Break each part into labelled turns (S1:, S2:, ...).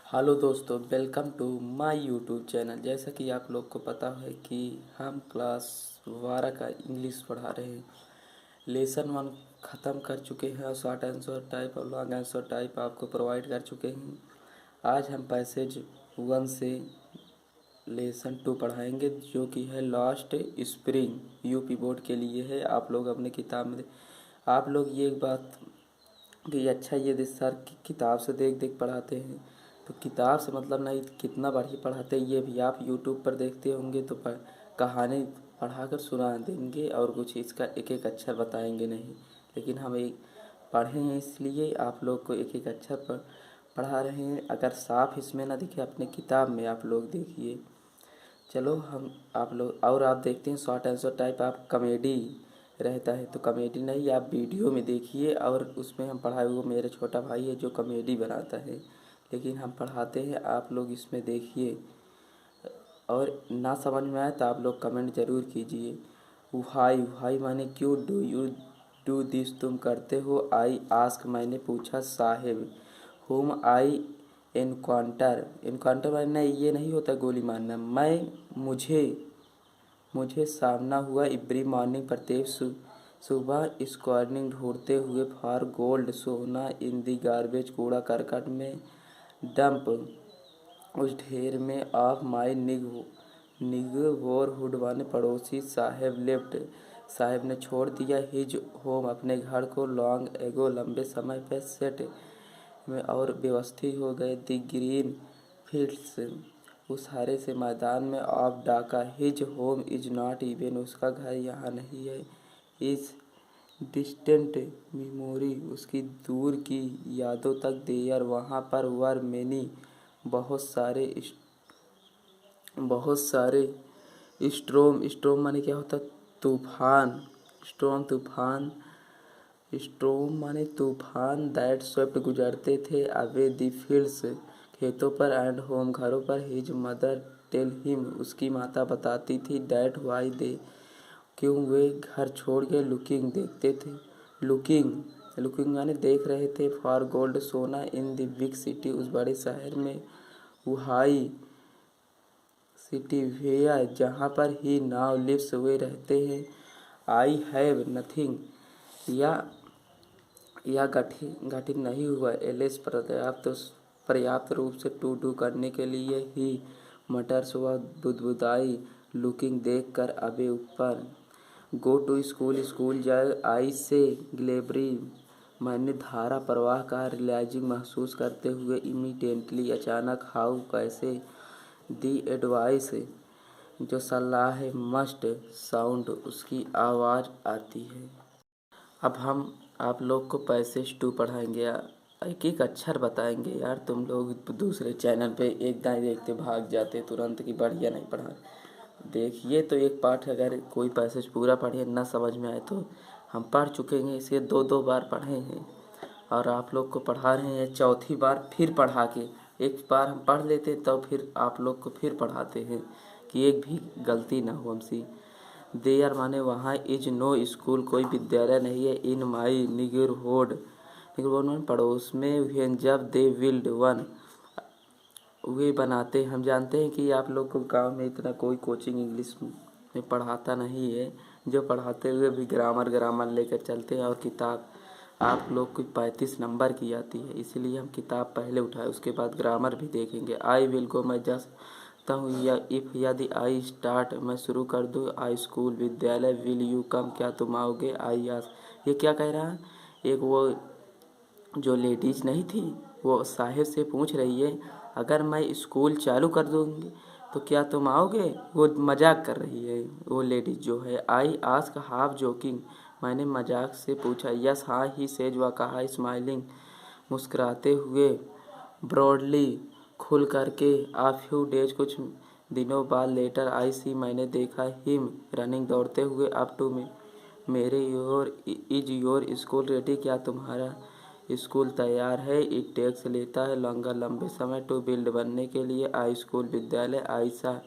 S1: Hello दोस्तों, welcome to my YouTube channel. जैसा कि आप लोग को पता है कि हम क्लास 12 का इंग्लिश पढ़ा रहे हैं। लेसन 1 ख़त्म कर चुके हैं और शॉर्ट आंसर टाइप और लॉन्ग आंसर टाइप आपको प्रोवाइड कर चुके हैं। आज हम पैसेज 1 से लेसन 2 पढ़ाएंगे, जो कि है लास्ट स्प्रिंग। यूपी बोर्ड के लिए है। आप लोग अपने किताब में आप लोग ये एक बात कि अच्छा, ये सर किताब से देख देख पढ़ाते हैं, तो किताब से मतलब नहीं, कितना बढ़िया पढ़ाते हैं ये भी आप यूट्यूब पर देखते होंगे। तो कहानी पढ़ाकर सुना देंगे और कुछ इसका एक एक अक्षर बताएंगे नहीं, लेकिन हम एक पढ़े हैं इसलिए आप लोग को एक एक अक्षर पढ़ा रहे हैं। अगर साफ इसमें ना दिखे, अपने किताब में आप लोग देखिए। चलो हम आप लोग और आप देखते हैं शॉर्ट आंसर टाइप, आप कॉमेडी रहता है तो कॉमेडी नहीं, आप वीडियो में देखिए। और उसमें हम पढ़ाए, वो मेरा छोटा भाई है जो कॉमेडी बनाता है, लेकिन हम पढ़ाते हैं, आप लोग इसमें देखिए। और ना समझ में आए तो आप लोग कमेंट ज़रूर कीजिए। उहाई उहाई माने क्यों, डू यू डू दिस तुम करते हो। आई आस्क मैंने पूछा, साहेब होम आई एनकाउंटर एनकाउंटर मारना ये नहीं होता गोली मारना। मुझे सामना हुआ एवरी मॉर्निंग प्रत्येक सुबह स्क्वार्निंग ढूंढते हुए फॉर गोल्ड सोना इन दी गार्बेज कूड़ा करकट में डंप उस ढेर में ऑफ माई निगवोरहुड वाले पड़ोसी साहेब लेफ्ट साहेब ने छोड़ दिया हिज होम अपने घर को लॉन्ग एगो लंबे समय पे सेट में और व्यवस्थित हो गए। दी ग्रीन फील्ड्स उस हरे से मैदान में ऑफ डाका his home is not even उसका घर यहाँ नहीं है। इज डिस्टेंट मेमोरी उसकी दूर की यादों तक देयर वहाँ पर वर मेनी बहुत सारे स्ट्रोम माने क्या होता, तूफान। स्ट्रोम माने तूफान दैट स्वेप्ट गुजरते थे अवे द फील्ड्स खेतों पर एंड होम घरों पर। हिज मदर टेल हिम उसकी माता बताती थी डैट वाई दे क्यों वे घर छोड़ के लुकिंग देखते थे। लुकिंग माने देख रहे थे फॉर गोल्ड सोना इन द बिग सिटी उस बड़े शहर में। उहाई सिटी वेयर जहाँ पर ही नाव लिव्स वे रहते हैं। आई हैव नथिंग या गठित नहीं हुआ एलिस पर्याप्त रूप से टू डू करने के लिए ही मटर सुबह बुदबुदाई लुकिंग देख कर अबे ऊपर। गो टू स्कूल जाए आई से ग्लेबरी मैंने धारा प्रवाह का रियलाइजिंग महसूस करते हुए इमीडिएटली अचानक हाउ कैसे। दी एडवाइस जो सलाह है मस्ट साउंड उसकी आवाज़ आती है। अब हम आप लोग को पैसेज 2 पढ़ाएंगे, एक एक अक्षर बताएंगे। यार तुम लोग दूसरे चैनल पे एक दाएं देखते भाग जाते तुरंत कि बढ़िया नहीं पढ़ा। देखिए तो एक पाठ अगर कोई पैसेज पूरा पढ़े ना समझ में आए तो हम पढ़ चुके हैं, इसे 2-2 बार पढ़े हैं और आप लोग को पढ़ा रहे हैं चौथी बार फिर पढ़ा के। एक बार हम पढ़ लेते तो फिर आप लोग को फिर पढ़ाते हैं कि एक भी गलती ना हो हमसे। देयर माने वहाँ इज नो स्कूल कोई विद्यालय नहीं है। इन माई निगरहुड माने पड़ोस में। व्हेन जब दे विल्ड वन वे बनाते। हम जानते हैं कि आप लोग को गांव में इतना कोई कोचिंग इंग्लिश में पढ़ाता नहीं है, जो पढ़ाते हुए भी ग्रामर लेकर चलते हैं और किताब आप लोग को 35 नंबर की आती है, इसीलिए हम किताब पहले उठाए उसके बाद ग्रामर भी देखेंगे। आई विल गो मैं जस्ट हूँ या इफ़ यदि आई स्टार्ट मैं शुरू कर दूँ। आई स्कूल विद्यालय। विल यू कम क्या तुम आओगे। आई आस ये क्या कह रहा है, एक वो जो लेडीज नहीं थी वो साहिब से पूछ रही है अगर मैं स्कूल चालू कर दूँगी तो क्या तुम आओगे। वो मजाक कर रही है वो लेडीज जो है। आई आस्क हाफ जोकिंग मैंने मजाक से पूछा। यस हाँ ही सेज वह कहा स्माइलिंग मुस्कुराते हुए। ब्रॉडली खुल करके। आ फ्यू डेज कुछ दिनों बाद लेटर आई सी मैंने देखा हिम रनिंग दौड़ते हुए अप टू मेरे योर स्कूल रेडी क्या तुम्हारा स्कूल तैयार है। इट टेक्स लेता है लंगा लंबे समय टू बिल्ड बनने के लिए। आई स्कूल विद्यालय। आयशा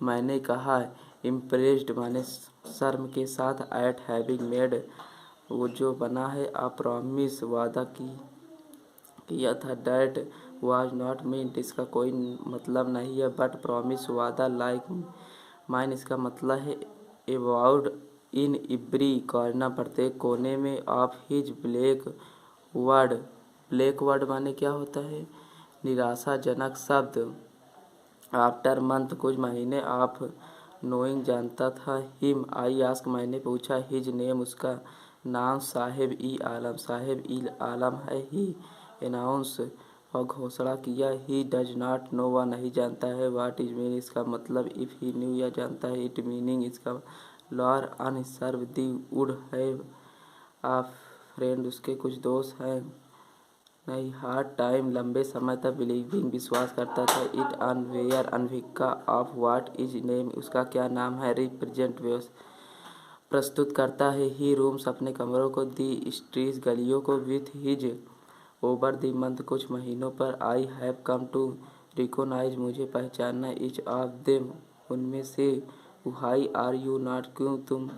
S1: मैंने कहा इम्प्रेस्ड माने शर्म के साथ एट हैविंग मेड वो जो बना है। आ प्रॉमिस वादा किया था। डैट was not meant इसका कोई मतलब नहीं है, but promise वादा, like mine इसका मतलब है avowed in every corner प्रत्येक कोने में, of his black word black word माने क्या होता है? निराशाजनक शब्द। आफ्टर मंथ कुछ महीने, आप नोइंग जानता था, हिम आई आस्क मैंने पूछा, हिज नेम उसका नाम, साहिब ई आलम साहिब ई आलम है, ही अनाउंस और घोषणा किया, ही डज नॉट नो वह नहीं जानता है, वाट इज मीन इसका मतलब, इफ़ ही न्यू यह जानता है, इट मीनिंग इसका लॉर अनसर्व the would have a friend उसके कुछ दोस्त हैं, नहीं हार्ड टाइम लंबे समय तक बिलीविंग विश्वास करता था, इट अनवेयर अनभिका ऑफ वाट इज नेम उसका क्या नाम है, रिप्रेजेंट प्रस्तुत करता है, ही रूम्स अपने कमरों को, दी स्ट्रीट्स गलियों को, with his over the month कुछ महीनों पर, I have come to recognise मुझे पहचानना, इच ऑफ देम उनमें से, व्हाई आर यू नॉट क्यों तुम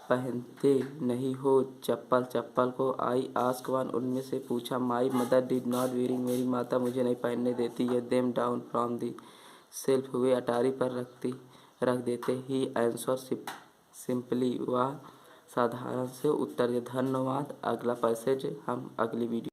S1: पहनते नहीं हो चप्पल को, आई आस्क वन उनमें से पूछा, my mother did not wearing मेरी माता मुझे नहीं पहनने देती है, them down from the shelf way अटारी पर रख देते, ही आंसर सिंपली वह साधारण से उत्तर दे। धन्यवाद। अगला पैसेज हम अगली वीडियो